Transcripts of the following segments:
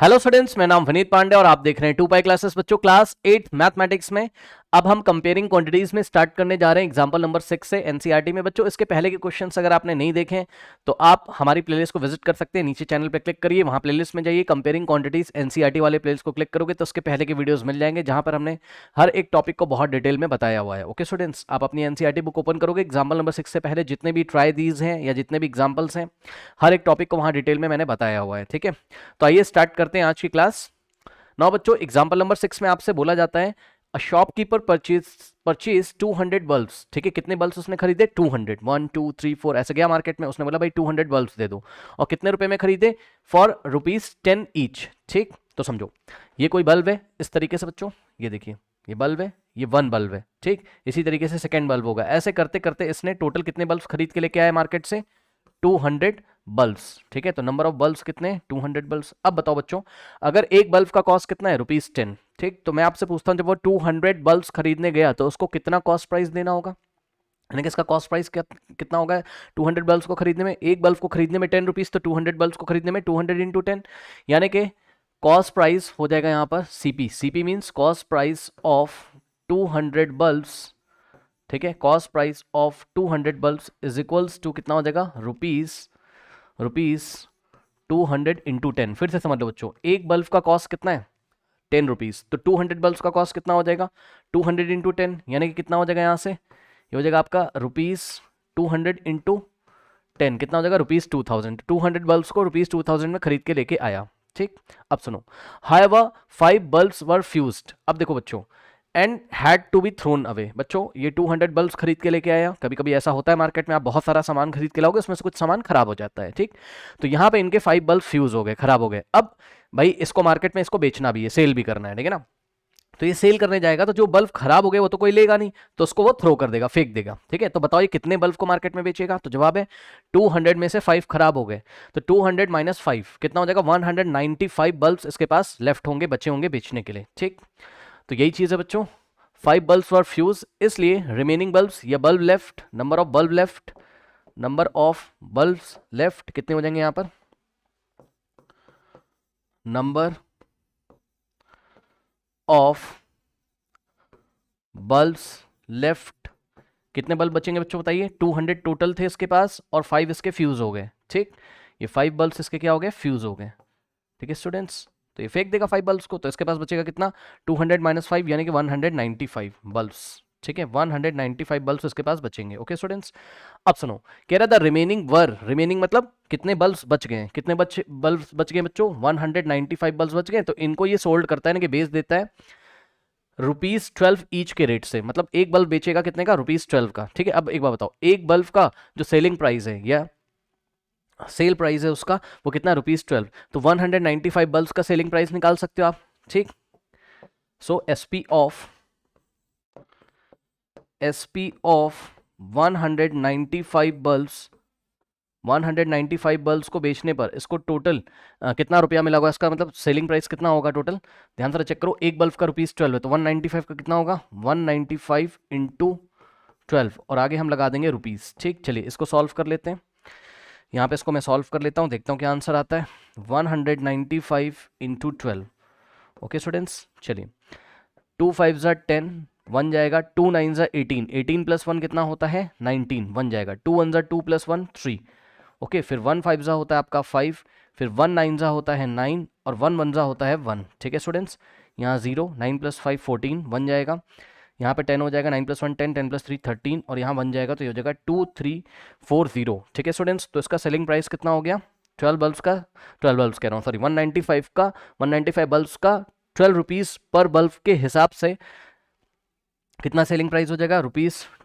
Hello students, मेरा नाम विनीत पांडे और आप देख रहे हैं 2 पाई क्लासेस। बच्चों, क्लास 8 मैथमेटिक्स में अब हम कंपेयरिंग क्वांटिटीज में स्टार्ट करने जा रहे हैं एग्जांपल नंबर 6 से एनसीईआरटी में। बच्चों, इसके पहले के क्वेश्चंस अगर आपने नहीं देखे हैं तो आप हमारी प्लेलिस्ट को विजिट कर सकते हैं। नीचे चैनल पे क्लिक करिए, वहां प्लेलिस्ट में जाइए, कंपेयरिंग क्वांटिटीज एनसीईआरटी वाले प्लेलिस्ट को क्लिक करोगे तो उसके पहले के वीडियोज मिल जाएंगे जहां पर हमने हर एक टॉपिक को बहुत डिटेल में बताया हुआ है। ओके स्टूडेंट्स, आप अपनी एनसीईआरटी बुक ओपन करोगे, एग्जाम्पल नंबर 6 से पहले जितने भी ट्राई दीज हैं या जितने भी एग्जाम्पल्स हैं, हर एक टॉपिक को वहां डिटेल में मैंने बताया हुआ है। ठीक है, तो आइए स्टार्ट करते हैं आज की क्लास। नाउ बच्चों, एग्जांपल नंबर 6 में आपसे बोला जाता है अ शॉपकीपर परचेज 200 बल्ब्स। ठीक है, कितने बल्ब्स उसने खरीदे? 200। 1 2 3 4 ऐसे गया मार्केट में, उसने बोला भाई 200 बल्ब्स दे दो, और कितने रुपए में खरीदे? For ₹10 each. ठीक, तो समझो ये कोई बल्ब है इस तरीके से। बच्चों ये देखिए, ये बल्ब है, ये 1 बल्ब है। ठीक, इसी तरीके से सेकेंड बल्ब होगा। ऐसे करते करते इसने टोटल कितने बल्ब्स खरीद के लेके आया मार्केट से? 200 बल्ब्स। ठीक है, तो नंबर ऑफ बल्ब्स कितने? 200 बल्ब्स। अब बताओ बच्चों, अगर एक बल्ब का कॉस्ट कितना है? ₹10। ठीक, तो मैं आपसे पूछता हूं, जब वो 200 बल्ब्स खरीदने गया तो उसको कितना कॉस्ट प्राइस देना होगा? यानी कि इसका कॉस्ट प्राइस कितना होगा 200 बल्ब्स को खरीदने में? एक बल्ब को खरीदने में 10 रुपीज, तो 200 बल्ब्स को खरीदने में 200 इंटू 10, यानी कि कॉस्ट प्राइस हो जाएगा यहाँ पर CP. CP means cost price of 200 bulbs. ठीक है, cost price of 200 bulbs is equals to कितना हो जाएगा? Rupees 200 into 10। फिर से समझ लो बच्चों, एक बल्ब का कॉस्ट कितना है? 10 रुपीज। तो 200 बल्ब का कॉस्ट कितना हो जाएगा? 200 इंटू 10, यानी कि कितना हो जाएगा यहाँ से? ये हो जाएगा आपका ₹200 इंटू 10, कितना हो जाएगा? ₹2000। 200 बल्ब्स को ₹2000 में खरीद के लेके आया। ठीक, अब सुनो, हाउएवर 5 बल्ब्स वर फ्यूज्ड। अब देखो बच्चों, and had to be thrown away. बच्चों, ये 200 बल्ब्स खरीद के लेके आया। कभी कभी ऐसा होता है मार्केट में, आप बहुत सारा सामान खरीद के लाओगे, उसमें से कुछ सामान खराब हो जाता है। ठीक, तो यहाँ पे इनके 5 बल्ब फ्यूज हो गए, खराब हो गए। अब भाई इसको मार्केट में इसको बेचना भी है, सेल भी करना है। ठीक है ना, तो ये सेल करने जाएगा तो जो बल्ब खराब हो गए वो तो कोई लेगा नहीं, तो उसको वो थ्रो कर देगा, फेंक देगा। ठीक है, तो बताओ ये कितने बल्ब को मार्केट में बेचेगा? तो जवाब है 200 में से 5 खराब हो गए, तो 200 माइनस 5 कितना हो जाएगा? 195 बल्ब इसके पास लेफ्ट होंगे, बचे होंगे बेचने के लिए। ठीक, तो यही चीज है बच्चों, 5 बल्ब्स वर फ्यूज, इसलिए रिमेनिंग बल्ब्स या bulb left, number of bulbs left कितने हो जाएंगे यहाँ पर? नंबर ऑफ बल्ब्स लेफ्ट, कितने बल्ब बचेंगे बच्चों बताइए? 200 टोटल थे इसके पास और 5 इसके फ्यूज हो गए। ठीक, ये 5 बल्ब्स इसके क्या हो गए? फ्यूज हो गए। ठीक है स्टूडेंट्स, तो ये फेंक देगा 5 बल्ब्स को, तो इसके पास बचेगा कितना? 200 माइनस 5, यानी कि 195 बल्ब्स। ठीक है, 195 बल्ब्स इसके पास बचेंगे। ओके स्टूडेंट्स, अब सुनो, कह रहा था रिमेनिंग वर, रिमेनिंग मतलब कितने बल्ब्स बच गए? कितने बल्ब्स बच गए बच्चों? 195 बल्ब्स बच गए, तो इनको ये सोल्ड करता है ना, कि बेच देता है ₹12 ईच के रेट से। मतलब एक बल्ब बेचेगा कितने का? ₹12 का। ठीक है, अब एक बार बताओ, एक बल्ब का जो सेलिंग प्राइस है या सेल प्राइस है उसका, वो कितना? ₹12। तो 195 बल्ब्स का सेलिंग प्राइस निकाल सकते हो आप। ठीक, सो एसपी ऑफ 195 बल्ब्स को बेचने पर इसको टोटल कितना रुपया मिला होगा? इसका मतलब सेलिंग प्राइस कितना होगा टोटल? ध्यान से चेक करो, एक बल्ब का ₹12 है, तो 195 का कितना होगा? 195 इंटू 12, और आगे हम लगा देंगे रुपीस। ठीक, चलिए इसको सॉल्व कर लेते हैं। यहाँ पे इसको मैं सॉल्व कर लेता हूँ, देखता हूँ क्या आंसर आता है। 195 इंटू 12। ओके स्टूडेंट्स, चलिए 2 5 ज़ा 10, 1 जाएगा, 2 9 ज़ा 18, 18 प्लस 1 कितना होता है? 19, 1 जाएगा, 2 1 ज़ा 2 प्लस 1 3। ओके, फिर 1 5 ज़ा होता है आपका 5, फिर 1 9 ज़ा होता है 9, और 1 1 ज़ा होता है 1। ठीक है स्टूडेंट्स, यहाँ 0, 9 प्लस 5 14, 1 जाएगा, यहाँ पे 10 हो जाएगा, 9 प्लस 1 10, 10 प्लस 3 13, और यहाँ 1 जाएगा, तो ये हो जाएगा 2340। ठीक है स्टूडेंट्स, तो इसका सेलिंग प्राइस कितना हो गया? 12 बल्ब्स का, 12 बल्ब्स कह रहा हूँ, सॉरी, 195 का, 195 बल्ब्स का 12 रुपीज़ पर बल्ब के हिसाब से कितना सेलिंग प्राइस हो जाएगा?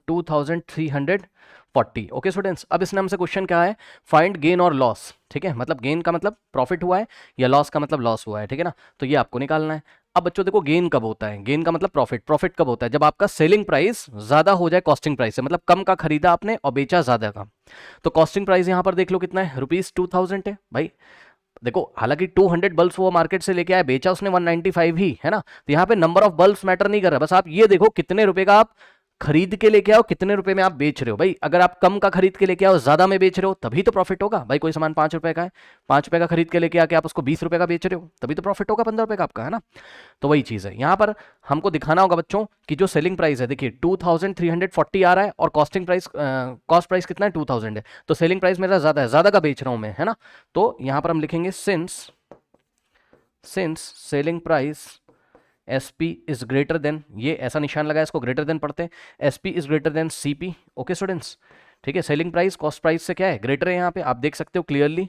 ₹2340। ओके स्टूडेंट्स, अब इसने हमसे क्वेश्चन क्या है? फाइंड गेन और लॉस। ठीक है, मतलब गेन का मतलब प्रॉफिट हुआ है, या लॉस का मतलब लॉस हुआ है। ठीक है ना, तो ये आपको निकालना है। अब बच्चों देखो, गेन कब होता है? गेन का मतलब प्रॉफिट। प्रॉफिट कब होता है? जब आपका सेलिंग प्राइस ज्यादा हो जाए कॉस्टिंग प्राइस से, मतलब कम का खरीदा आपने और बेचा ज्यादा का। तो कॉस्टिंग प्राइस यहां पर देख लो कितना है? ₹2000 है भाई। देखो, हालांकि 200 बल्ब्स वो मार्केट से लेके आया, बेचा उसने 195 ही, है ना। तो यहाँ पे नंबर ऑफ बल्ब्स मैटर नहीं कर रहा, बस आप ये देखो कितने रुपए का आप खरीद के लेके आओ, कितने रुपए में आप बेच रहे हो भाई। अगर आप कम का खरीद के लेके आओ, ज्यादा में बेच रहे हो, तभी तो प्रॉफिट होगा भाई। कोई सामान 5 रुपए का है, 5 रुपए का खरीद के लेके आके आप उसको 20 रुपए का बेच रहे हो, तभी तो प्रॉफिट होगा 15 रुपए का आपका, है ना। तो वही चीज है यहाँ पर हमको दिखाना होगा बच्चों कि जो सेलिंग प्राइस है, देखिए 2340 आ रहा है और कॉस्टिंग प्राइस, कॉस्ट प्राइस कितना है 2000 है, तो सेलिंग प्राइस मेरा ज्यादा है, ज्यादा का बेच रहा हूं मैं, है ना। तो यहां पर हम लिखेंगे since selling price SP is greater than, ये ऐसा निशान लगा है, इसको ग्रेटर देन पढ़ते हैं, SP is greater than CP। Okay students, ठीक है। सेलिंग प्राइस कॉस्ट प्राइस से क्या है, ग्रेटर है, यहाँ पे आप देख सकते हो क्लियरली,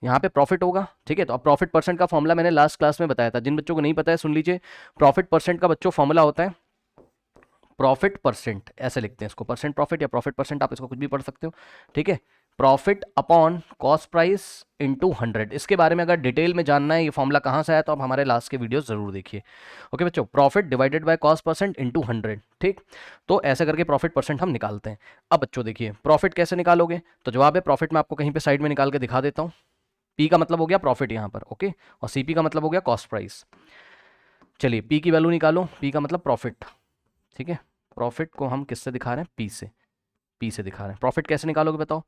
यहाँ पे प्रॉफिट होगा, ठीक है। तो अब प्रॉफिट परसेंट का फॉर्मूला मैंने लास्ट क्लास में बताया था, जिन बच्चों को नहीं पता है सुन लीजिए। प्रॉफिट परसेंट का बच्चों फॉर्मूला होता है प्रॉफिट परसेंट, ऐसे लिखते हैं इसको, परसेंट प्रॉफिट या प्रॉफिट परसेंट, आप इसको कुछ भी पढ़ सकते हो, ठीक है। Profit upon cost price into 100। इसके बारे में अगर डिटेल में जानना है ये फॉर्मूला कहाँ से आया, तो आप हमारे लास्ट के वीडियो जरूर देखिए। ओके बच्चों, profit divided by cost percent into 100, ठीक। तो ऐसे करके प्रॉफिट परसेंट हम निकालते हैं। अब बच्चों देखिए प्रॉफिट कैसे निकालोगे, तो जवाब है प्रॉफिट में आपको कहीं पे साइड में निकाल के दिखा देता हूँ। P का मतलब हो गया प्रॉफिट यहाँ पर, ओके, और CP का मतलब हो गया कॉस्ट प्राइस। चलिए P की वैल्यू निकालो, P का मतलब प्रॉफिट, ठीक है। प्रॉफिट को हम किससे दिखा रहे हैं, P से दिखा रहे हैं। प्रॉफिट कैसे निकालोगे बताओ,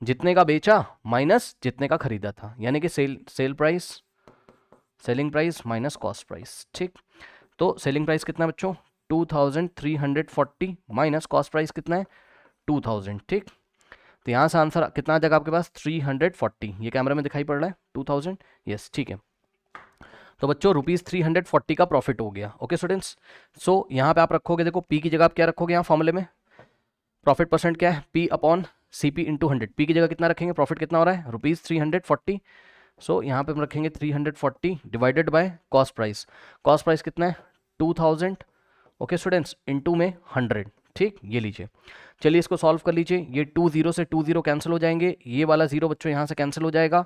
जितने का बेचा माइनस जितने का खरीदा था, यानी कि selling price minus cost price, ठीक। तो सेलिंग प्राइस कितना बच्चों 2340 माइनस कॉस्ट प्राइस कितना है 2000, ठीक। तो यहाँ से आंसर कितना आ जाएगा आपके पास 340, ये कैमरा में दिखाई पड़ रहा है 2000, यस, ठीक है। तो बच्चों ₹340 का प्रॉफिट हो गया। ओके स्टूडेंट्स, सो यहाँ पे आप रखोगे, देखो P की जगह आप क्या रखोगे यहाँ फॉर्मूले में, प्रॉफिट परसेंट क्या है P upon CP into 100। P की जगह कितना रखेंगे, प्रॉफिट कितना हो रहा है ₹340, सो यहाँ पे हम रखेंगे 340 divided by cost price. Cost price कितना है 2000, ओके स्टूडेंट्स, इंटू में 100, ठीक। ये लीजिए, चलिए इसको सॉल्व कर लीजिए। ये 20 से 20 कैंसिल हो जाएंगे, ये वाला 0 बच्चों यहाँ से कैंसिल हो जाएगा,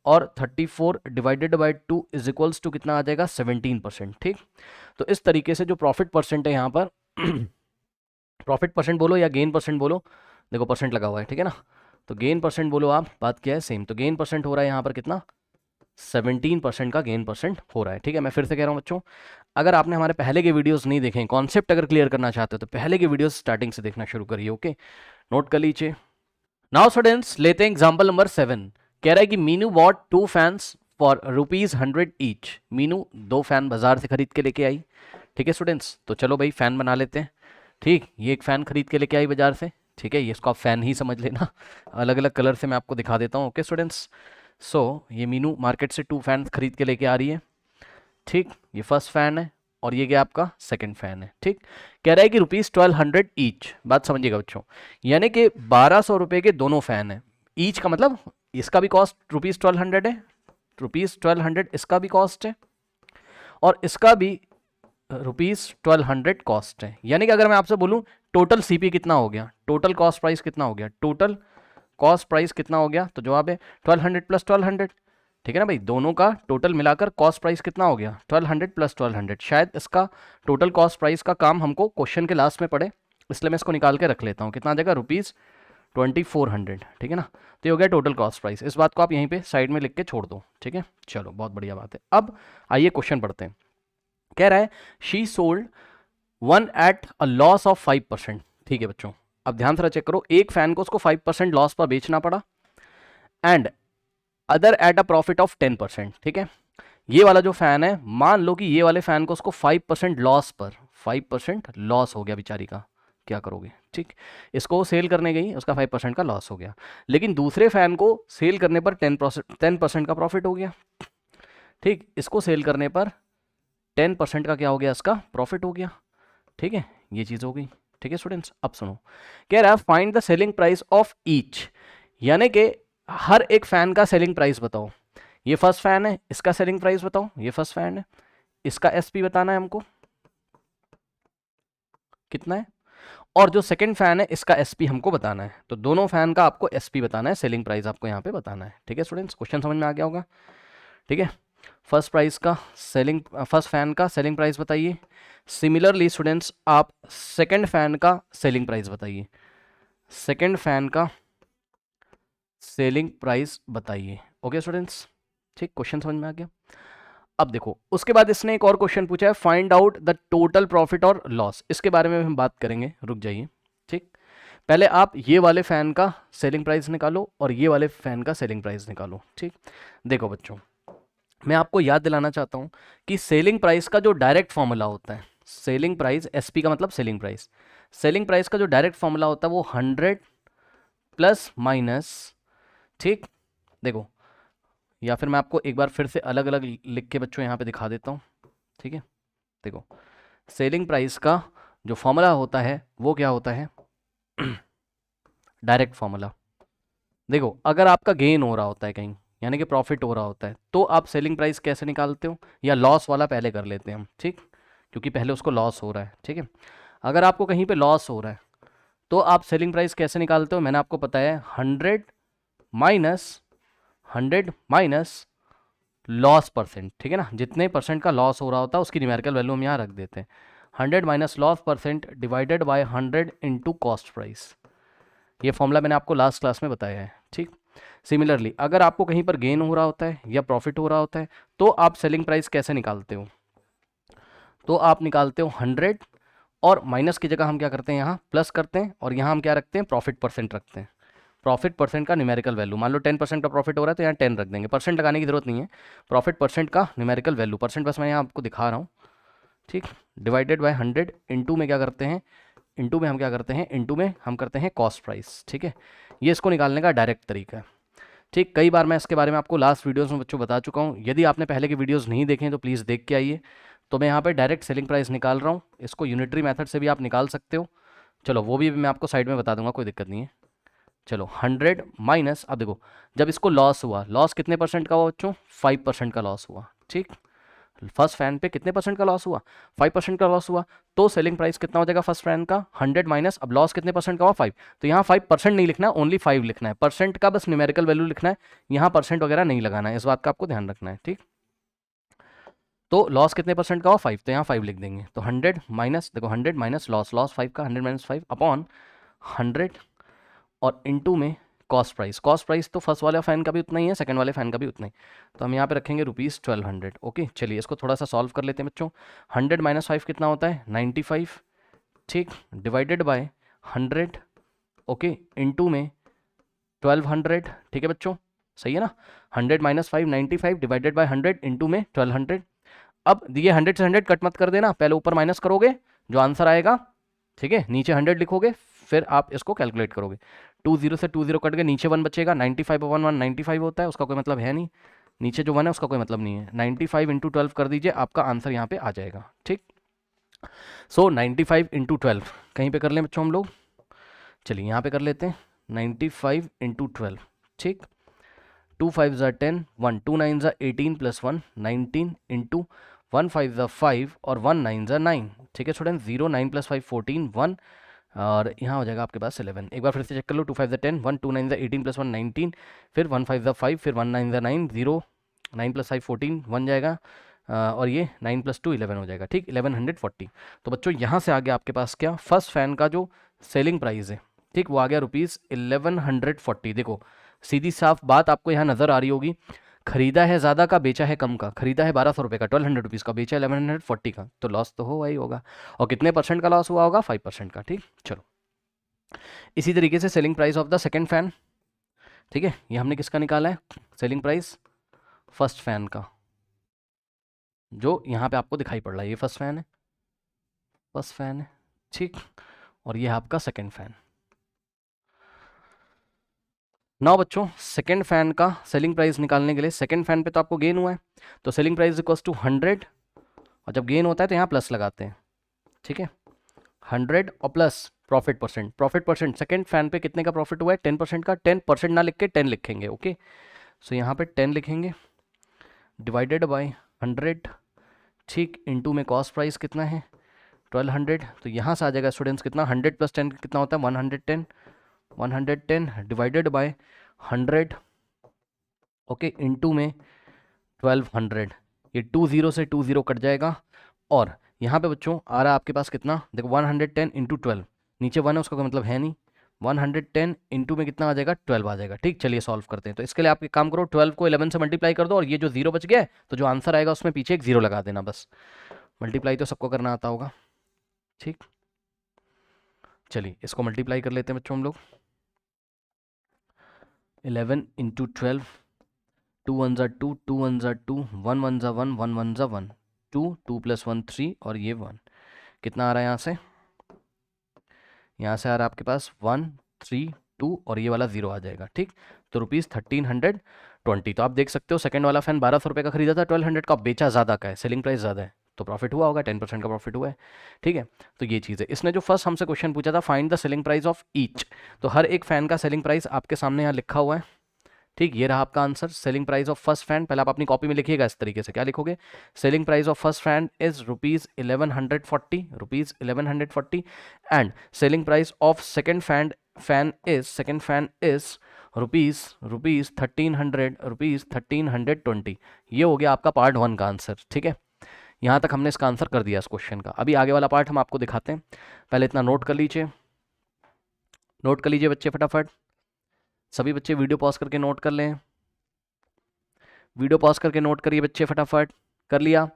और 34 divided by 2 is equals to कितना आ जाएगा 17%, ठीक। तो इस तरीके से जो प्रॉफिट परसेंट है यहाँ पर प्रॉफिट परसेंट बोलो या गेन परसेंट बोलो, देखो परसेंट लगा हुआ है, ठीक है ना, तो गेन परसेंट बोलो आप, बात क्या है सेम। तो गेन परसेंट हो रहा है यहाँ पर कितना 17% का गेन परसेंट हो रहा है, ठीक है। मैं फिर से कह रहा हूँ बच्चों, अगर आपने हमारे पहले के वीडियोस नहीं देखे, कॉन्सेप्ट अगर क्लियर करना चाहते हो तो पहले के वीडियोस स्टार्टिंग से देखना शुरू करिए, ओके, नोट कर लीजिए। नाउ स्टूडेंट्स लेते हैं एग्जांपल नंबर 7। कह रहा है कि Meenu bought 2 fans for ₹100 each. Meenu 2 fan बाजार से खरीद के लेके आई, ठीक है स्टूडेंट्स। तो चलो भाई फैन बना लेते हैं, ठीक। ये एक फैन खरीद के लेके आई बाजार से, ठीक है, ये इसको आप फैन ही समझ लेना, अलग अलग कलर से मैं आपको दिखा देता हूँ, ओके स्टूडेंट्स। सो ये मीनू मार्केट से 2 फैन खरीद के लेके आ रही है, ठीक। ये फर्स्ट फैन है और ये क्या आपका सेकंड फैन है, ठीक। कह रहा है कि ₹1200 ईच, बात समझिएगा बच्चों, यानी कि 1200 के दोनों फैन है। ईच का मतलब इसका भी कॉस्ट ₹1200 है, ₹1200 इसका भी कॉस्ट है, और इसका भी ₹1200 कॉस्ट है। यानी कि अगर मैं आपसे बोलूं टोटल CP कितना हो गया, टोटल कॉस्ट प्राइस कितना हो गया, टोटल कॉस्ट प्राइस कितना हो गया, तो जवाब है 1200 प्लस 1200, ठीक है ना भाई। दोनों का टोटल मिलाकर कॉस्ट प्राइस कितना हो गया 1200 प्लस 1200। शायद इसका टोटल कॉस्ट प्राइस का काम हमको क्वेश्चन के लास्ट में पड़े, इसलिए मैं इसको निकाल के रख लेता हूँ। कितना आ जाएगा ₹2400, ठीक है ना। तो ये हो गया टोटल कॉस्ट प्राइस। इस बात को आप यहीं पे साइड में लिख के छोड़ दो, ठीक है। चलो बहुत बढ़िया बात है। अब आइए क्वेश्चन पढ़ते हैं। कह रहा है she sold 1 eight a loss of 5%, ठीक है बच्चों। अब ध्यान से चेक करो, एक फैन को उसको 5% लॉस पर बेचना पड़ा, and other at a profit of 10%, ठीक है। ये वाला जो फैन है, मान लो कि ये वाले फैन को उसको 5% लॉस पर, 5% लॉस हो गया बेचारी का, क्या करोगे, ठीक। इसको सेल करने गई, उसका 5% का लॉस हो गया, लेकिन दूसरे फैन को सेल करने पर 10% का प्रॉफिट हो गया, ठीक। इसको सेल करने पर 10% का क्या हो गया, इसका प्रॉफिट हो गया, ठीक है। ये चीज़ हो गई, ठीक है स्टूडेंट्स। अब सुनो, कह रहा है find the selling price of each, यानी कि हर एक फैन का सेलिंग प्राइस बताओ। ये फर्स्ट फैन है, इसका सेलिंग प्राइस बताओ, ये फर्स्ट फैन है, इसका SP बताना है हमको कितना है, और जो सेकंड फैन है इसका SP हमको बताना है। तो दोनों फैन का आपको SP बताना है, सेलिंग प्राइस आपको यहाँ पे बताना है, ठीक है स्टूडेंट्स। क्वेश्चन समझ में आ गया होगा, ठीक है। फर्स्ट फैन का सेलिंग प्राइस बताइए। सिमिलरली स्टूडेंट्स आप सेकंड फैन का सेलिंग प्राइस बताइए, सेकंड फैन का सेलिंग प्राइस बताइए, ओके स्टूडेंट्स, ठीक। क्वेश्चन समझ में आ गया। अब देखो उसके बाद इसने एक और क्वेश्चन पूछा है, find out the total profit or loss. इसके बारे में हम बात करेंगे, रुक जाइए। ठीक, पहले आप ये वाले फैन का सेलिंग प्राइस निकालो और ये वाले फैन का सेलिंग प्राइस निकालो। ठीक, देखो बच्चों, मैं आपको याद दिलाना चाहता हूं कि सेलिंग प्राइस का जो डायरेक्ट फॉर्मूला होता है, सेलिंग प्राइस, एसपी का मतलब सेलिंग प्राइस, सेलिंग प्राइस का जो डायरेक्ट फॉर्मूला होता है वो 100 प्लस माइनस, ठीक, देखो, या फिर मैं आपको एक बार फिर से अलग अलग लिख के बच्चों यहाँ पे दिखा देता हूँ। ठीक है, देखो सेलिंग प्राइस का जो फॉर्मूला होता है वो क्या होता है, डायरेक्ट फॉर्मूला। देखो अगर आपका गेन हो रहा होता है कहीं, यानी कि प्रॉफिट हो रहा होता है, तो आप सेलिंग प्राइस कैसे निकालते हो, या लॉस वाला पहले कर लेते हैं हम, ठीक, क्योंकि पहले उसको लॉस हो रहा है। ठीक है, अगर आपको कहीं पे लॉस हो रहा है तो आप सेलिंग प्राइस कैसे निकालते हो, मैंने आपको बताया 100 माइनस लॉस परसेंट। ठीक है ना, जितने परसेंट का लॉस हो रहा होता है उसकी न्यूमेरिकल वैल्यू हम यहाँ रख देते हैं, 100 minus loss percent divided by 100 into cost price. ये फॉर्मूला मैंने आपको लास्ट क्लास में बताया है। ठीक, सिमिलरली अगर आपको कहीं पर गेन हो रहा होता है या प्रॉफिट हो रहा होता है तो आप सेलिंग प्राइस कैसे निकालते हो, तो आप निकालते हो 100 और माइनस की जगह हम क्या करते हैं, यहाँ प्लस करते हैं, और यहाँ हम क्या रखते हैं, प्रॉफिट परसेंट रखते हैं। प्रॉफिट परसेंट का न्यूमेरिकल वैल्यू, मान लो 10% का प्रॉफिट हो रहा है तो यहाँ 10 रख देंगे, परसेंट लगाने की जरूरत नहीं है। प्रॉफिट परसेंट का न्यूमेरिकल वैल्यू, परसेंट बस मैं यहाँ आपको दिखा रहा हूँ। ठीक, डिवाइडेड बाय 100, इंटू में क्या करते हैं, इंटू में हम क्या करते हैं, इंटू में हम करते हैं कॉस्ट प्राइस। ठीक है, ये इसको निकालने का डायरेक्ट तरीका है। ठीक, कई बार मैं इसके बारे में आपको लास्ट वीडियोस में बच्चों बता चुका हूँ, यदि आपने पहले के वीडियोस नहीं देखे तो प्लीज़ देख के आइए। तो मैं यहाँ पे डायरेक्ट सेलिंग प्राइस निकाल रहा हूँ, इसको यूनिटरी मेथड से भी आप निकाल सकते हो। चलो वो भी मैं आपको साइड में बता दूंगा, कोई दिक्कत नहीं है। चलो 100 माइनस, अब देखो जब इसको लॉस हुआ, लॉस कितने परसेंट का हुआ बच्चों, 5% का लॉस हुआ। ठीक, फर्स्ट फैन पे कितने परसेंट का लॉस हुआ, 5% का लॉस हुआ, तो सेलिंग प्राइस कितना हो जाएगा फर्स्ट फैन का, 100 माइनस, अब लॉस कितने परसेंट का हुआ, 5, तो यहाँ 5% नहीं लिखना है, ओनली 5 लिखना है, परसेंट का बस न्यूमेरिकल वैल्यू लिखना है, यहाँ परसेंट वगैरह नहीं लगाना है, इस बात का आपको ध्यान रखना है। ठीक, तो लॉस कितने परसेंट का हुआ, 5, तो यहाँ 5 लिख देंगे, तो 100 माइनस, देखो 100 माइनस लॉस, लॉस 5 का, 100 माइनस 5 अपॉन 100 और इनटू में कॉस्ट प्राइस, कॉस्ट प्राइस तो फर्स्ट वाले फैन का भी उतना ही है, सेकंड वाले फैन का भी उतना ही, तो हम यहाँ पे रखेंगे ₹1200। ओके, चलिए इसको थोड़ा सा सॉल्व कर लेते हैं बच्चों। 100 माइनस 5 कितना होता है, 95। ठीक, डिवाइडेड बाय 100, ओके, इनटू में 1200। ठीक है बच्चों, सही है ना, 100 माइनस 5 95 डिवाइडेड बाय 100 इंटू में 1200। अब ये 100 से 100 कट मत कर देना, पहले ऊपर माइनस करोगे जो आंसर आएगा, ठीक है, नीचे 100 लिखोगे, फिर आप इसको कैलकुलेट करोगे, 20 से 20 कट गए, नीचे 1 बचेगा, 95 अपॉन 1 95 होता है, उसका कोई मतलब है नहीं, नीचे जो 1 है उसका कोई मतलब नहीं है, 95 इंटू 12 कर दीजिए, आपका आंसर यहाँ पे आ जाएगा। ठीक, सो 95 इंटू 12 कहीं पे कर लें बच्चों हम लोग, चलिए यहाँ पे कर लेते हैं, 95 इंटू 12। ठीक, 2 5 ज़ा 10, 1 2 9 ज़ा 18 प्लस 1 19 इंटू 1 5 ज़ा 5 और 1 9 ज़ा 9। ठीक है स्टूडेंट, 0 9 प्लस 5 14 1, और यहाँ हो जाएगा आपके पास 11। एक बार फिर से चेक कर लो, 2 5 ज़ा 10, 1 2 9 ज़ा 18 प्लस 1 19, फिर 1 5 ज़ा 5, फिर 1 9 ज़ा 9, 0 9 प्लस 5 14 1 जाएगा, और ये 9 प्लस 2 11 हो जाएगा। ठीक, 1140। तो बच्चों यहाँ से आगे आपके पास क्या, फर्स्ट फैन का जो सेलिंग प्राइस है, ठीक, वो आ गया ₹1140। देखो सीधी साफ बात आपको यहाँ नज़र आ रही होगी, खरीदा है ज़्यादा का, बेचा है कम का, खरीदा है 1200 रुपये का, 1200 रुपीज़ का, बेचा 1140 का, तो लॉस तो होगा ही होगा, और कितने परसेंट का लॉस हुआ होगा, 5% का। ठीक, चलो इसी तरीके से selling price of the second fan, ठीक है, ये हमने किसका निकाला है, सेलिंग प्राइस फर्स्ट फैन का, जो यहाँ पे आपको दिखाई पड़ रहा है, ये फर्स्ट फैन है, फर्स्ट फैन है। ठीक, और ये आपका सेकंड फैन। नाउ बच्चों सेकंड फैन का सेलिंग प्राइस निकालने के लिए, सेकंड फैन पे तो आपको गेन हुआ है, तो सेलिंग प्राइस इक्वल्स टू 100, और जब गेन होता है तो यहाँ प्लस लगाते हैं। ठीक है, 100 और plus profit percent, profit percent second fan पे कितने का प्रॉफिट हुआ है, 10% का, 10% ना लिख के 10 लिखेंगे। ओके, सो यहाँ पे 10 लिखेंगे, डिवाइडेड बाय 100। ठीक, इंटू में कॉस्ट प्राइस कितना है 1200, तो यहाँ से आ जाएगा स्टूडेंट्स कितना, 100 प्लस 10 कितना होता है 110, 110 डिवाइडेड बाय 100, ओके, इंटू में 1200, ये 20 से 20 कट जाएगा, और यहाँ पे बच्चों आ रहा है आपके पास कितना, देखो 110 इंटू 12, नीचे 1 है उसका कोई मतलब है नहीं, 110 इंटू में कितना आ जाएगा, 12 आ जाएगा। ठीक, चलिए सॉल्व करते हैं। तो इसके लिए आप एक काम करो, 12 को 11 से मल्टीप्लाई कर दो और ये जो 0 बच गया है तो जो आंसर आएगा उसमें पीछे एक 0 लगा देना बस। मल्टीप्लाई तो सबको करना आता होगा। ठीक, चलिए इसको मल्टीप्लाई कर लेते हैं बच्चों हम लोग। 11 इंटू 12, 2 1 ज़ा 2, 2 1 ज़ा 2, 1 1 ज़ा 1, 1 1 ज़ा 1, 2, 2 + 1 3 और ये 1। कितना आ रहा है यहाँ से? यहाँ से आ रहा है आपके पास 1 3 2 और ये वाला 0 आ जाएगा। ठीक, तो ₹1320। तो आप देख सकते हो सेकंड वाला फैन 1200 रुपये का खरीदा था, 1200 का, बेचा ज़्यादा का है, सेलिंग प्राइस ज़्यादा है, तो प्रॉफिट हुआ होगा, 10% का प्रॉफिट हुआ है। ठीक है, तो ये चीज़ है। इसने जो फर्स्ट हमसे क्वेश्चन पूछा था, find the selling price of each, तो हर एक फैन का सेलिंग प्राइस आपके सामने यहाँ लिखा हुआ है। ठीक, ये रहा आपका answer, selling price of first fan. पहले आप अपनी कॉपी में लिखिएगा इस तरीके से, क्या लिखोगे? Selling price of first fan is ₹1140 and selling price of second fan is rupees 1320। ये हो गया आपका पार्ट 1 का आंसर। ठीक है, यहाँ तक हमने इसका आंसर कर दिया इस क्वेश्चन का। अभी आगे वाला पार्ट हम आपको दिखाते हैं, पहले इतना नोट कर लीजिए, नोट कर लीजिए बच्चे फटाफट। सभी बच्चे वीडियो पॉज करके नोट कर लें, वीडियो पॉज करके नोट करिए बच्चे फटाफट। कर लिया?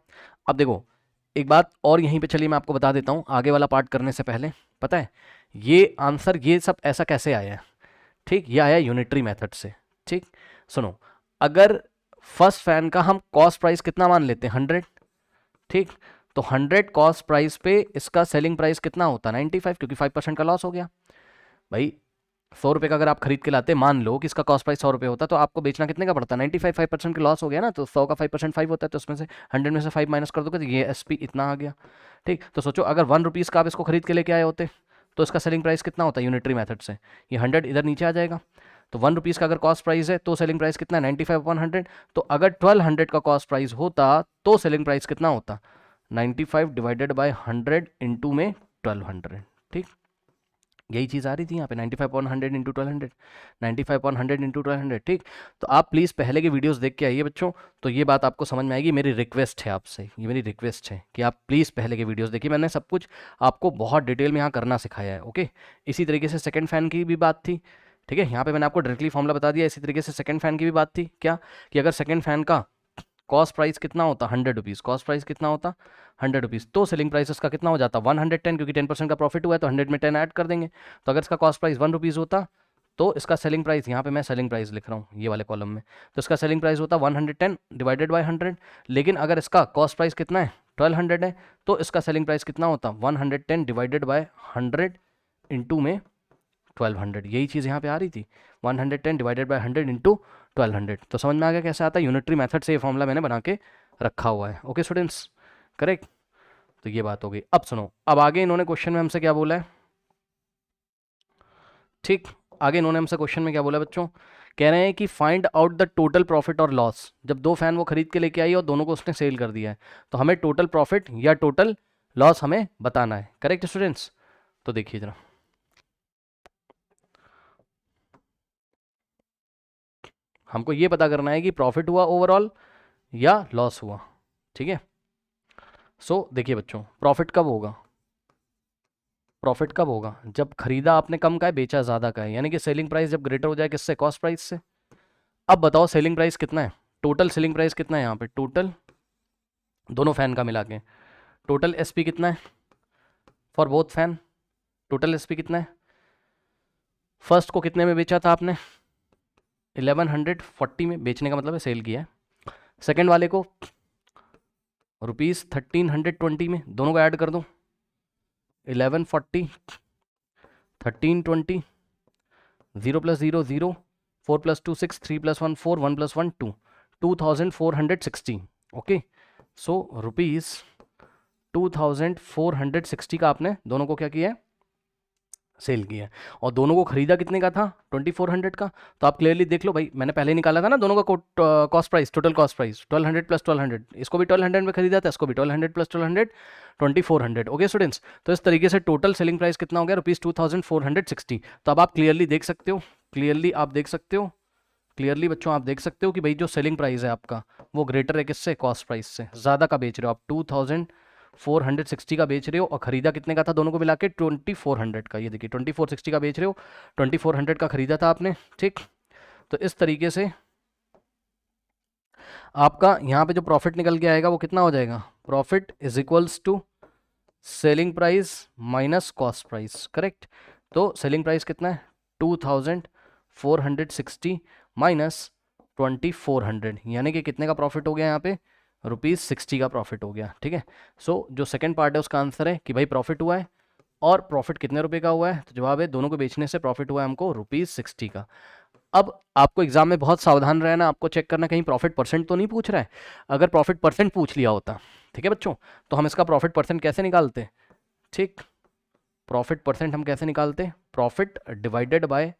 अब देखो एक बात और यहीं पे, चलिए मैं आपको बता देता हूँ आगे वाला पार्ट करने से पहले। पता है ये आंसर, ये सब ऐसा कैसे आया है? ठीक, ये आया यूनिटरी मेथड से। ठीक, सुनो, अगर फर्स्ट फैन का हम कॉस्ट प्राइस कितना मान लेते हैं, 100। ठीक, तो 100 कॉस्ट प्राइस पे इसका सेलिंग प्राइस कितना होता है, 95, क्योंकि 5% का लॉस हो गया भाई। 100 रुपये का अगर आप खरीद के लाते, मान लो कि इसका कॉस्ट प्राइस 100 रुपये होता, तो आपको बेचना कितने का पड़ता है, 95, 5% का लॉस हो गया ना। तो 100 का 5% 5 होता है, तो उसमें से 100 में से 5 माइनस कर दोगे तो ये एसपी इतना आ गया। ठीक, तो सोचो अगर 1 रुपीज़ का आप इसको खरीद के लेके आए होते तो इसका सेलिंग प्राइस कितना होता है यूनिटरी मेथड से, ये 100 इधर नीचे आ जाएगा। तो 1 रुपीज़ का अगर कॉस्ट प्राइस है तो सेलिंग प्राइस कितना है, 95/100। तो अगर 1200 का कॉस्ट प्राइस होता तो सेलिंग प्राइस कितना होता, 95 डिवाइडेड बाय 100 इंटू में 1200। ठीक, यही चीज़ आ रही थी यहाँ पे, 95/100 इंटू 1200, 95/100 इंटू 1200। ठीक, तो आप प्लीज़ पहले के वीडियोस देख के आइए बच्चों, तो ये बात आपको समझ में आएगी। मेरी रिक्वेस्ट है आपसे, ये मेरी रिक्वेस्ट है कि आप प्लीज़ पहले के वीडियोस देखिए, मैंने सब कुछ आपको बहुत डिटेल में यहाँ करना सिखाया है। ओके, इसी तरीके से सेकंड फैन की भी बात थी। ठीक है, यहाँ पे मैंने आपको डायरेक्टली फॉर्मूला बता दिया। इसी तरीके से सेकंड फैन की भी बात थी, क्या कि अगर सेकंड फैन का कॉस्ट प्राइस कितना होता, 100 रुपीज़, कॉस्ट प्राइस कितना होता 100 रुपीज़, तो सेलिंग प्राइस इसका कितना हो जाता 110, क्योंकि 10% का प्रॉफिट हुआ है तो 100 में 10 ऐड कर देंगे। तो अगर इसका कॉस्ट प्राइस 1 रुपीज़ होता तो इसका सेलिंग प्राइस, यहाँ पे मैं सेलिंग प्राइस लिख रहा हूँ ये वाले कॉलम में, तो इसका सेलिंग प्राइस होता 110 डिवाइडेड बाय 100। लेकिन अगर इसका कॉस्ट प्राइस कितना है, 1200 है, तो इसका सेलिंग प्राइस कितना होता 110 डिवाइडेड बाय 100 इंटू में 1200। यही चीज़ यहाँ पे आ रही थी, 110 डिवाइडेड बाय 100 इंटू 1200। तो समझ में आ गया कैसे आता है, यूनिटरी मेथड से ये फॉर्मूला मैंने बना के रखा हुआ है। Okay students, correct. तो ये बात हो गई। अब सुनो, अब आगे इन्होंने क्वेश्चन में हमसे क्या बोला है। ठीक, आगे इन्होंने हमसे क्वेश्चन में क्या बोला बच्चों, कह रहे हैं कि find out the total profit or loss. जब 2 फैन वो खरीद के लेके आई और दोनों को उसने सेल कर दिया है, तो हमें टोटल प्रॉफिट या टोटल लॉस हमें बताना है। करेक्ट स्टूडेंट्स, तो देखिए जरा, हमको ये पता करना है कि प्रॉफिट हुआ ओवरऑल या लॉस हुआ। ठीक है, सो देखिए बच्चों, प्रॉफिट कब होगा, प्रॉफिट कब होगा, जब खरीदा आपने कम का है, बेचा ज़्यादा का है, यानी कि सेलिंग प्राइस जब ग्रेटर हो जाए किससे, कॉस्ट प्राइस से। अब बताओ सेलिंग प्राइस कितना है, टोटल सेलिंग प्राइस कितना है यहाँ पे, टोटल दोनों फैन का मिला के टोटल एसपी कितना है for both fan, total SP कितना है। फर्स्ट को कितने में बेचा था आपने, 1140 में, बेचने का मतलब है सेल किया है। सेकेंड वाले को ₹1320 में, दोनों को ऐड कर दो, 1140 1320, 0 + 0 0, 4 + 2 6, 3 + 1 4, 1 + 1 2, 2460। ओके, सो ₹2460 का आपने दोनों को क्या किया है, सेल किया है। और दोनों को खरीदा कितने का था, 2400 का। तो आप क्लियरली देख लो भाई, मैंने पहले निकाला था ना दोनों का cost price, total cost price 1200 + 1200, इसको भी 1200 में खरीदा था, इसको भी 1200 + 1200 2400। ओके स्टूडेंट्स, तो इस तरीके से टोटल सेलिंग प्राइस कितना हो गया, ₹2460। तो अब आप क्लियरली देख सकते हो, क्लियरली आप देख सकते हो, क्लियरली बच्चों आप देख सकते हो कि भाई जो सेलिंग प्राइस है आपका वो ग्रेटर है किससे, कॉस्ट प्राइस से। ज़्यादा का बेच रहे हो आप, 460 का बेच रहे हो और खरीदा कितने का था दोनों को मिला के 2400 का। ये देखिए 2460 का बेच रहे हो, 2400 का खरीदा था आपने, ठीक। तो इस तरीके से आपका यहाँ पे जो प्रॉफिट निकल के आएगा वो कितना हो जाएगा, profit is equals to selling price minus cost price, correct. तो सेलिंग प्राइस कितना है 2460 माइनस 2400, यानी कि कितने का प्रॉफिट हो गया यहाँ पे, ₹60 का प्रॉफिट हो गया, ठीक है। सो जो सेकंड पार्ट है उसका आंसर है कि भाई प्रॉफिट हुआ है, और प्रॉफिट कितने रुपए का हुआ है, तो जवाब है दोनों को बेचने से प्रॉफिट हुआ है हमको ₹60 का। अब आपको एग्जाम में बहुत सावधान रहना, आपको चेक करना कहीं प्रॉफिट परसेंट तो नहीं पूछ रहा है। अगर प्रॉफिट परसेंट पूछ लिया होता, ठीक है बच्चों, तो हम इसका प्रॉफिट परसेंट कैसे निकालते, ठीक। प्रॉफिट परसेंट हम कैसे निकालते, profit divided by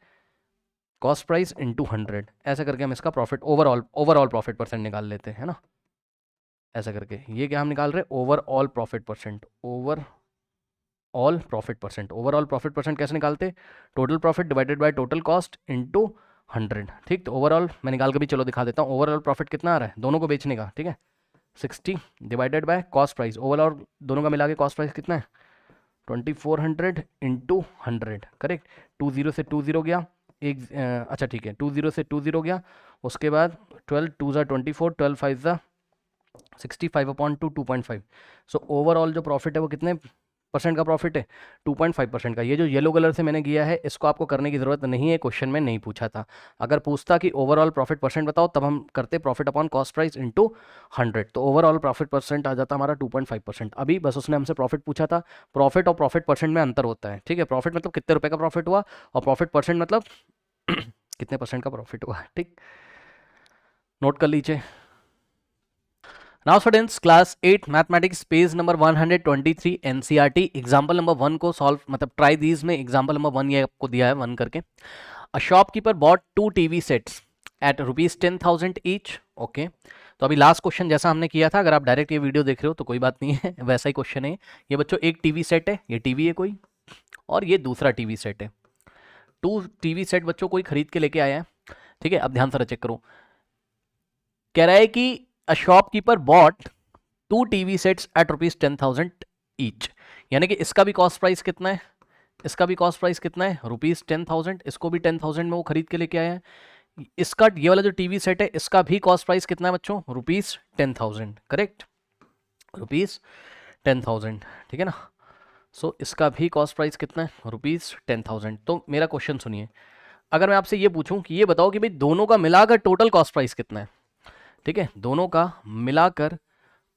cost price into 100, ऐसा करके हम इसका प्रॉफिट ओवरऑल प्रॉफिट परसेंट निकाल लेते हैं ना, ऐसा करके। ये क्या हम निकाल रहे हैं, overall profit percent, overall profit percent कैसे निकालते, total profit divided by total cost into 100, ठीक। तो ओवरऑल मैं निकाल के भी चलो दिखा देता हूँ, ओवरऑल प्रॉफिट कितना आ रहा है दोनों को बेचने का, ठीक है, 60 divided by cost price, overall दोनों का मिला के कॉस्ट प्राइस कितना है 2400 इंटू 100, करेक्ट। 20 से 20 गया, एक अच्छा ठीक है, 20 से 20 गया, उसके बाद 12 2 ज़ा 24, 12 5 ज़ा 65/2 2.5। सो ओवरऑल जो प्रॉफिट है वो कितने परसेंट का प्रॉफिट है, 2.5% का। ये जो येलो कलर से मैंने किया है इसको आपको करने की ज़रूरत नहीं है, क्वेश्चन में नहीं पूछा था। अगर पूछता कि ओवरऑल प्रॉफिट परसेंट बताओ, तब हम करते profit upon cost price into 100, तो ओवरऑल प्रॉफिट परसेंट आ जाता हमारा 2.5%। अभी बस उसने हमसे प्रॉफिट पूछा था, प्रॉफिट और प्रॉफिट परसेंट में अंतर होता है, ठीक है। प्रॉफिट मतलब कितने रुपए का प्रॉफिट हुआ, और प्रॉफिट परसेंट मतलब कितने परसेंट का प्रॉफिट हुआ, ठीक। नोट कर लीजिए। Now students, class 8 mathematics page number 123 NCERT example number 1 को सॉल्व, मतलब ट्राई दीज में एग्जांपल नंबर 1 ये आपको दिया है 1 करके। A shopkeeper bought 2 TV sets at ₹10,000 each, okay. तो अभी लास्ट क्वेश्चन जैसा हमने किया था, अगर आप डायरेक्ट ये वीडियो देख रहे हो तो कोई बात नहीं है, वैसा ही क्वेश्चन है ये बच्चों। एक टीवी सेट है, ये टीवी है कोई, और ये दूसरा टीवी सेट है। 2 टीवी सेट बच्चों कोई खरीद के लेके आया है, ठीक है। अब ध्यान से चेक करो, कह रहा है कि a shopkeeper bought 2 TV sets at ₹10,000 each, यानी कि इसका भी कॉस्ट प्राइस कितना है, इसका भी कॉस्ट प्राइस कितना है ₹10,000, इसको भी 10,000 में वो खरीद के लेके आया है। इसका ये वाला जो टीवी सेट है इसका भी कॉस्ट प्राइस कितना है बच्चों, ₹10,000, करेक्ट, ₹10,000, ठीक है ना। सो इसका भी कॉस्ट प्राइस कितना है ₹10,000। तो मेरा क्वेश्चन सुनिए, अगर मैं आपसे ये पूछूं कि ये बताओ कि भाई दोनों का मिलाकर टोटल कॉस्ट प्राइस कितना है, ठीक है, दोनों का मिलाकर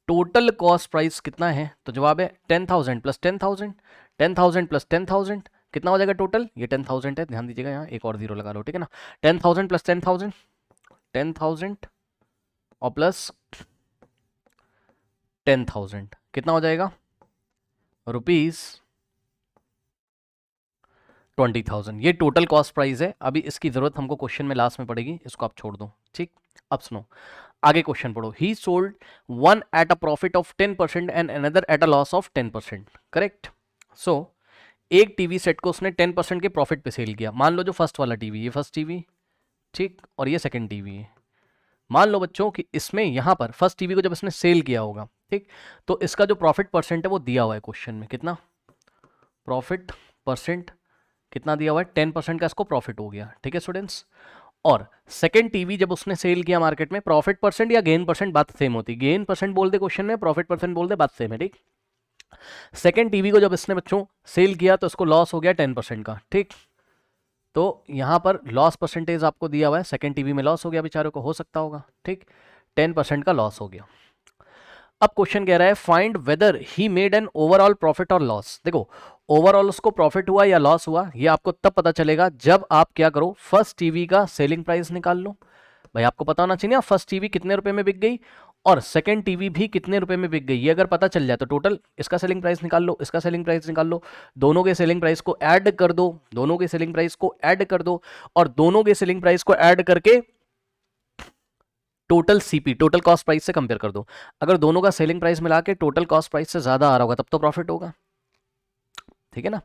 टोटल कॉस्ट प्राइस कितना है, तो जवाब है 10,000 प्लस 10,000, 10,000 प्लस 10,000 कितना हो जाएगा टोटल, ये 10,000 है, ध्यान दीजिएगा यहाँ एक और जीरो लगा लो, ठीक है ना। 10,000 प्लस 10,000, 10,000 और प्लस 10,000 कितना हो जाएगा ₹20,000। ये टोटल कॉस्ट प्राइस है। अभी इसकी जरूरत हमको क्वेश्चन में लास्ट में पड़ेगी, इसको आप छोड़ दो, ठीक। अब सुनो आगे क्वेश्चन पढ़ो, he sold one at a profit of 10% and another at a loss of 10%, correct. So एक टीवी सेट को उसने 10% के प्रॉफिट पे सेल किया। मान लो जो फर्स्ट वाला टीवी, ये फर्स्ट टीवी, ठीक, और ये सेकंड टीवी है। मान लो बच्चों कि इसमें यहां पर फर्स्ट टीवी को जब इसने सेल किया होगा, ठीक, तो इसका जो प्रॉफिट परसेंट है वो दिया हुआ है क्वेश्चन में, कितना प्रॉफिट परसेंट कितना दिया हुआ है, 10% का इसको प्रॉफिट हो गया, ठीक है स्टूडेंट्स। और सेकंड टीवी जब उसने सेल किया मार्केट में, प्रॉफिट परसेंट या गेन परसेंट बात सेम होती, गेन परसेंट बोल दे क्वेश्चन में, प्रॉफिट परसेंट बोल दे, बात सेम है, ठीक। सेकंड टीवी को जब इसने बच्चों सेल किया तो इसको लॉस हो गया 10% का, ठीक। तो यहां पर लॉस परसेंटेज आपको दिया हुआ है, सेकंड टीवी में लॉस हो गया बेचारे को, हो सकता होगा, ठीक, 10% का लॉस हो गया। अब क्वेश्चन कह रहा है find whether he made an overall profit or loss. देखो ओवरऑल उसको प्रॉफिट हुआ या लॉस हुआ, ये आपको तब पता चलेगा जब आप क्या करो, फर्स्ट टीवी का सेलिंग प्राइस निकाल लो। भाई आपको पता होना चाहिए फर्स्ट टीवी कितने रुपए में बिक गई और सेकंड टीवी भी कितने रुपए में बिक गई, ये अगर पता चल जाए तो टोटल इसका सेलिंग प्राइस निकाल लो, इसका सेलिंग प्राइस निकाल लो, दोनों के सेलिंग प्राइस को ऐड कर दो, दोनों के सेलिंग प्राइस को ऐड कर दो, और दोनों के सेलिंग प्राइस को ऐड करके total CP total cost price से कंपेयर कर दो। अगर दोनों का सेलिंग प्राइस मिला के टोटल कॉस्ट प्राइस से ज्यादा आ रहा होगा तब तो प्रॉफिट होगा, ठीक है ना।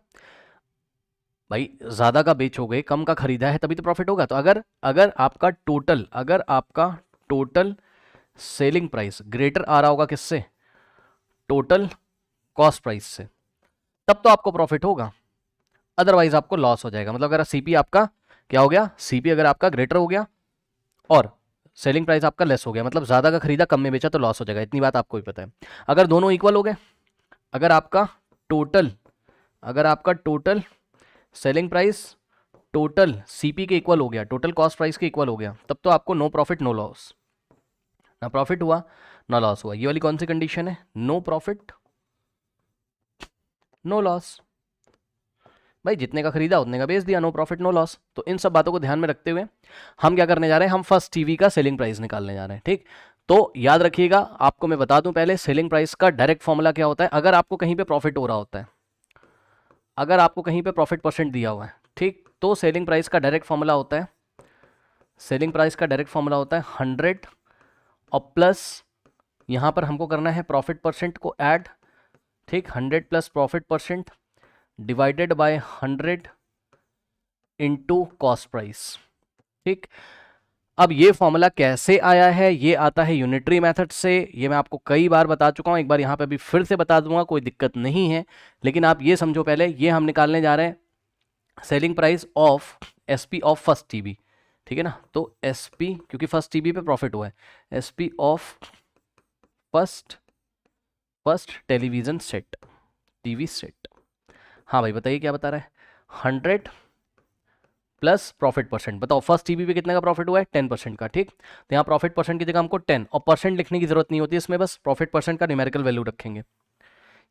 भाई ज्यादा का बेचोगे, कम का खरीदा है तभी तो प्रॉफिट होगा। तो अगर अगर आपका टोटल सेलिंग प्राइस ग्रेटर आ रहा होगा किससे, टोटल कॉस्ट प्राइस से, तब तो आपको प्रॉफिट होगा, अदरवाइज आपको लॉस हो जाएगा। मतलब अगर सीपी आपका क्या हो गया, सीपी अगर आपका ग्रेटर हो गया और सेलिंग प्राइस आपका लेस हो गया, मतलब ज्यादा का खरीदा कम में बेचा तो लॉस हो जाएगा, इतनी बात आपको भी पता है। अगर दोनों इक्वल हो गए, अगर आपका total selling price total CP के इक्वल हो गया, टोटल कॉस्ट प्राइस के इक्वल हो गया, तब तो आपको नो प्रॉफिट नो लॉस, ना प्रॉफिट हुआ ना लॉस हुआ। ये वाली कौन सी कंडीशन है, नो प्रॉफिट नो लॉस। भाई जितने का खरीदा उतने का बेच दिया, नो प्रॉफिट नो लॉस। तो इन सब बातों को ध्यान में रखते हुए हम क्या करने जा रहे हैं, हम फर्स्ट टीवी का सेलिंग प्राइस निकालने जा रहे हैं। ठीक, तो याद रखिएगा, आपको मैं बता दूं पहले, सेलिंग प्राइस का डायरेक्ट फॉर्मूला क्या होता है। अगर आपको कहीं पे प्रॉफिट हो रहा होता है, अगर आपको कहीं पे प्रॉफिट परसेंट दिया हुआ है, ठीक, तो सेलिंग प्राइस का डायरेक्ट फॉर्मूला होता है, सेलिंग प्राइस का डायरेक्ट फॉर्मूला होता है 100 और प्लस यहां पर हमको करना है प्रॉफिट परसेंट को ऐड। ठीक, 100 plus profit percent divided by 100 into cost price. ठीक, अब ये फॉर्मूला कैसे आया है, ये आता है यूनिटरी मेथड से। ये मैं आपको कई बार बता चुका हूं, एक बार यहां पे भी फिर से बता दूंगा, कोई दिक्कत नहीं है। लेकिन आप ये समझो पहले, ये हम निकालने जा रहे हैं selling price of SP of first TV, ठीक है ना। तो एसपी, क्योंकि फर्स्ट टीवी पे प्रॉफिट हुआ है, SP of first television set, TV set. हाँ भाई बताइए क्या बता रहा है, 100 प्लस प्रॉफिट परसेंट। बताओ फर्स्ट टीवी पे कितने का प्रॉफिट हुआ है, 10% का। ठीक, तो यहाँ प्रॉफिट परसेंट की जगह हमको 10 और परसेंट लिखने की जरूरत नहीं होती इसमें, बस प्रॉफिट परसेंट का न्यूमेरिकल वैल्यू रखेंगे,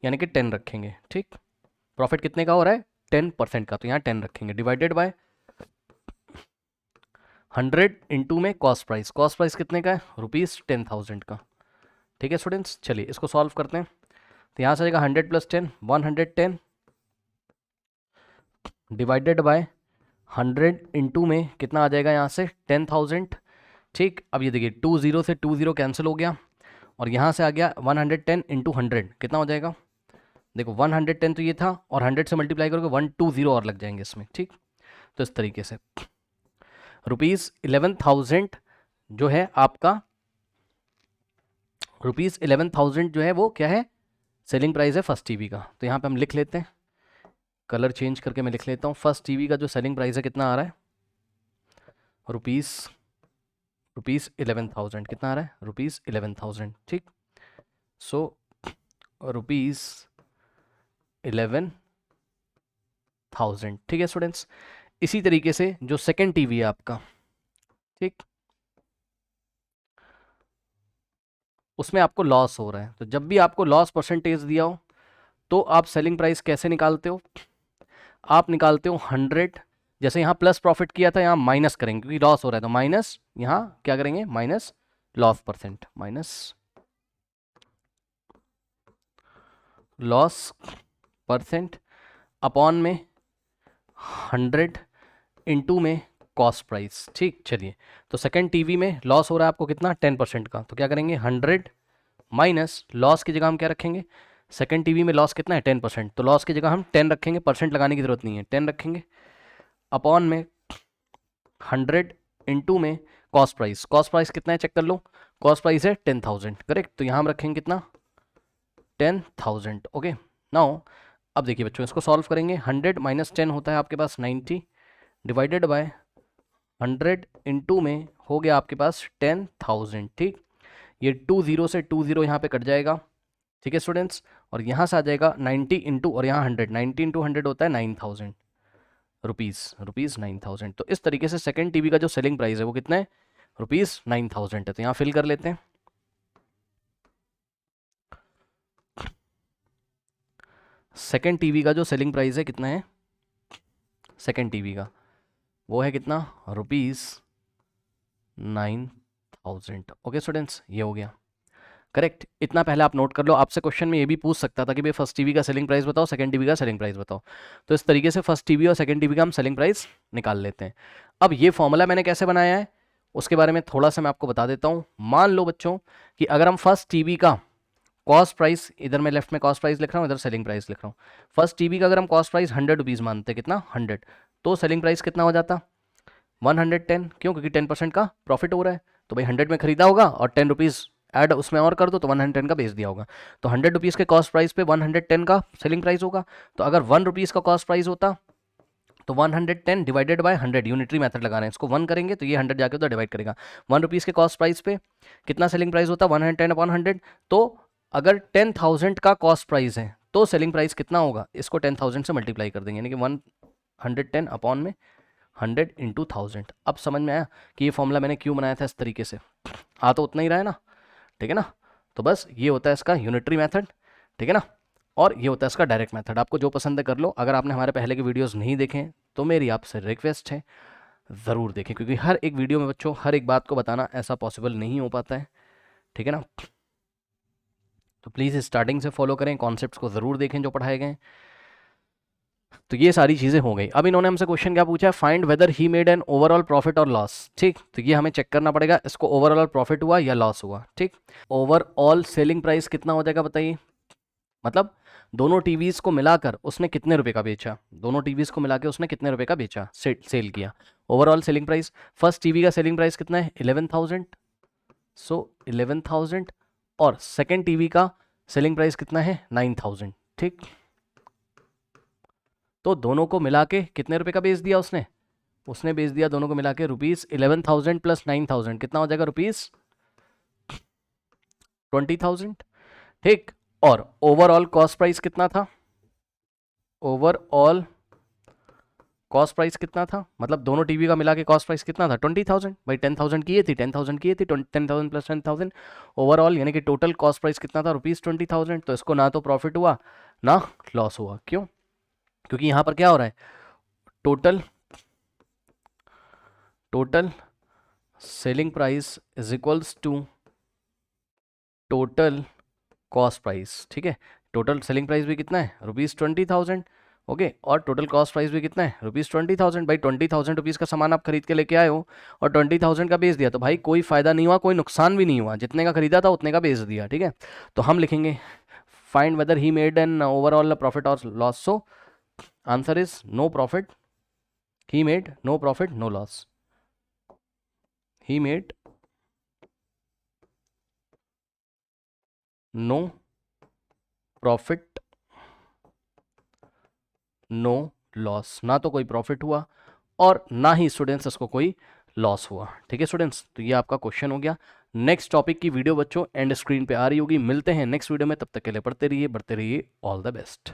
यानी कि 10 रखेंगे। ठीक, प्रॉफिट कितने का हो रहा है, 10% का, तो यहाँ 10 रखेंगे, डिवाइडेड बाय 100 इंटू में कॉस्ट प्राइस। कॉस्ट प्राइस कितने का है, ₹10,000 का। ठीक है स्टूडेंट्स, चलिए इसको सॉल्व करते हैं। तो यहाँ से आएगा 100 प्लस 10 110 डिवाइडेड बाय 100 इंटू में कितना आ जाएगा यहाँ से 10,000। ठीक, अब ये देखिए 20 से 20 कैंसिल हो गया और यहाँ से आ गया 110 इंटू 100 कितना हो जाएगा, देखो 110 तो ये था और 100 से मल्टीप्लाई करोगे 120 और लग जाएंगे इसमें। ठीक, तो इस तरीके से ₹11,000 जो है आपका, ₹11,000 जो है वो क्या है, सेलिंग प्राइस है फर्स्ट टीवी का। तो यहाँ पे हम लिख लेते हैं, कलर चेंज करके मैं लिख लेता हूँ। फर्स्ट टीवी का जो सेलिंग प्राइस है कितना आ रहा है, ₹11,000 कितना आ रहा है, ₹11,000। ठीक, सो ₹11,000। ठीक है स्टूडेंट्स, इसी तरीके से जो सेकंड टीवी है आपका, ठीक, उसमें आपको लॉस हो रहा है। तो जब भी आपको लॉस परसेंटेज दिया हो तो आप सेलिंग प्राइस कैसे निकालते हो, आप निकालते हो 100, जैसे यहाँ प्लस प्रॉफिट किया था यहाँ माइनस करेंगे क्योंकि लॉस हो रहा है, तो माइनस यहाँ क्या करेंगे, minus loss percent, minus loss percent upon में 100 इंटू में कॉस्ट प्राइस। ठीक, चलिए तो सेकंड टीवी में लॉस हो रहा है आपको कितना, 10% का, तो क्या करेंगे 100 माइनस लॉस की जगह हम क्या रखेंगे, सेकंड टीवी में लॉस कितना है 10%, तो लॉस की जगह हम 10 रखेंगे, परसेंट लगाने की जरूरत नहीं है, 10 रखेंगे अपॉन में 100 इंटू में कॉस्ट प्राइस। कॉस्ट प्राइस कितना है चेक कर लो, कॉस्ट प्राइस है 10,000, करेक्ट, तो यहाँ हम रखेंगे कितना 10,000। ओके, नाउ अब देखिए बच्चों इसको सॉल्व करेंगे, 100 माइनस 10 होता है आपके पास 90 डिवाइडेड बाय 100 इंटू में हो गया आपके पास 10,000। ठीक, ये 20 से 20 यहाँ पे कट जाएगा। ठीक है स्टूडेंट्स, और यहाँ से आ जाएगा 90 इंटू और यहाँ 100, 90 इंटू 100 होता है 9,000 रुपीज़ 9,000। तो इस तरीके से सेकंड टीवी का जो सेलिंग प्राइस है वो कितना है, ₹9,000 है। तो यहाँ फिल कर लेते हैं, सेकंड टीवी का जो सेलिंग प्राइस है कितना है, सेकंड टीवी का वो है कितना, ₹9,000। ओके स्टूडेंट्स, ये हो गया करेक्ट। इतना पहले आप नोट कर लो, आपसे क्वेश्चन में ये भी पूछ सकता था कि भाई फर्स्ट टीवी का सेलिंग प्राइस बताओ, सेकंड टीवी का सेलिंग प्राइस बताओ। तो इस तरीके से फर्स्ट टीवी और सेकंड टीवी का हम सेलिंग प्राइस निकाल लेते हैं। अब ये फॉर्मूला मैंने कैसे बनाया है उसके बारे में थोड़ा सा मैं आपको बता देता हूँ। मान लो बच्चों कि अगर हम फर्स्ट टीवी का कॉस्ट प्राइस, इधर मैं लेफ्ट में कॉस्ट प्राइस लिख रहा हूँ, इधर सेलिंग प्राइस लिख रहा हूँ। फर्स्ट टीवी का अगर हम कॉस्ट प्राइस 100 रुपीज़ मानते, कितना 100, तो सेलिंग प्राइस कितना हो जाता 110, क्यों, क्योंकि 10% का प्रॉफिट हो रहा है, तो भाई 100 में खरीदा होगा और 10 रुपीज़ ऐड उसमें और कर दो तो 110 का बेच दिया होगा। तो 100 रुपीज़ के कॉस्ट प्राइस पे 110 का सेलिंग प्राइस होगा। तो अगर 1 रुपीज़ का कॉस्ट प्राइस होता तो 110 डिवाइडेड बाय 100, यूनिटरी मेथड लगा रहे हैं, इसको 1 करेंगे तो ये 100 जाके उधर डिवाइड करेगा। 1 रुपीज़ के कॉस्ट प्राइस पे कितना सेलिंग प्राइस होता है 110 अपॉन 100। तो अगर 10,000 का कॉस्ट प्राइस है तो सेलिंग प्राइस कितना होगा, इसको 10,000 से मल्टीप्लाई कर देंगे, यानी कि 110 अपॉन में 100 इंटू 1000। अब समझ में आया कि ये फॉर्मूला मैंने क्यों बनाया था इस तरीके से, आ तो उतना ही रहा है ना, ठीक है ना। तो बस ये होता है इसका यूनिटरी मेथड, ठीक है ना, और ये होता है इसका डायरेक्ट मेथड। आपको जो पसंद है कर लो। अगर आपने हमारे पहले के वीडियोस नहीं देखे तो मेरी आपसे रिक्वेस्ट है ज़रूर देखें, क्योंकि हर एक वीडियो में बच्चों हर एक बात को बताना ऐसा पॉसिबल नहीं हो पाता है, ठीक है ना। तो प्लीज़ स्टार्टिंग से फॉलो करें, कॉन्सेप्ट्स को ज़रूर देखें जो पढ़ाए गए। तो ये सारी चीज़ें हो गई। अब इन्होंने हमसे क्वेश्चन क्या पूछा है, find whether he made an overall profit or loss. ठीक, तो ये हमें चेक करना पड़ेगा इसको ओवरऑल प्रॉफिट हुआ या लॉस हुआ। ठीक, ओवरऑल सेलिंग प्राइस कितना हो जाएगा बताइए, मतलब दोनों टीवीज़ को मिलाकर उसने कितने रुपए का बेचा, दोनों टीवीज़ को मिला के उसने कितने रुपए का बेचा, सेल किया। Overall selling price, first TV का सेलिंग प्राइस कितना है 11,000, सो 11,000, और सेकेंड टीवी का सेलिंग प्राइस कितना है 9,000। ठीक, तो दोनों को मिला के कितने रुपए का बेच दिया उसने, उसने बेच दिया दोनों को मिला के रुपीज़ 11,000 प्लस 9,000 कितना हो जाएगा रुपीज़ 20,000। ठीक, और ओवरऑल कॉस्ट प्राइस कितना था, ओवरऑल कॉस्ट प्राइस कितना था, मतलब दोनों टीवी का मिला के कॉस्ट प्राइस कितना था 20,000। भाई 10,000 की ये थी, 10,000 की ये थी, 10,000 प्लस 10,000 ओवरऑल, यानी कि टोटल कॉस्ट प्राइस कितना था रुपीज़ 20,000। तो इसको ना तो प्रॉफिट हुआ ना लॉस हुआ, क्यों, क्योंकि यहाँ पर क्या हो रहा है, total selling price is equals to total cost price. ठीक है, टोटल सेलिंग प्राइस भी कितना है रुपीज़ 20,000, ओके, और टोटल कॉस्ट प्राइस भी कितना है रुपीज़ 20,000। भाई 20,000 रुपीज़ का सामान आप खरीद के लेके आए हो और 20,000 का बेच दिया, तो भाई कोई फ़ायदा नहीं हुआ, कोई नुकसान भी नहीं हुआ, जितने का खरीदा था उतने का बेच दिया। ठीक है, तो हम लिखेंगे find whether he made an overall profit or loss. So answer is no profit, he made no profit no loss, he made no profit no loss, ना तो कोई प्रॉफिट हुआ और ना ही स्टूडेंट्स इसको कोई लॉस हुआ। ठीक है स्टूडेंट्स, तो ये आपका क्वेश्चन हो गया। नेक्स्ट टॉपिक की वीडियो बच्चों एंड स्क्रीन पे आ रही होगी, मिलते हैं नेक्स्ट वीडियो में, तब तक के लिए पढ़ते रहिए बढ़ते रहिए, ऑल द बेस्ट।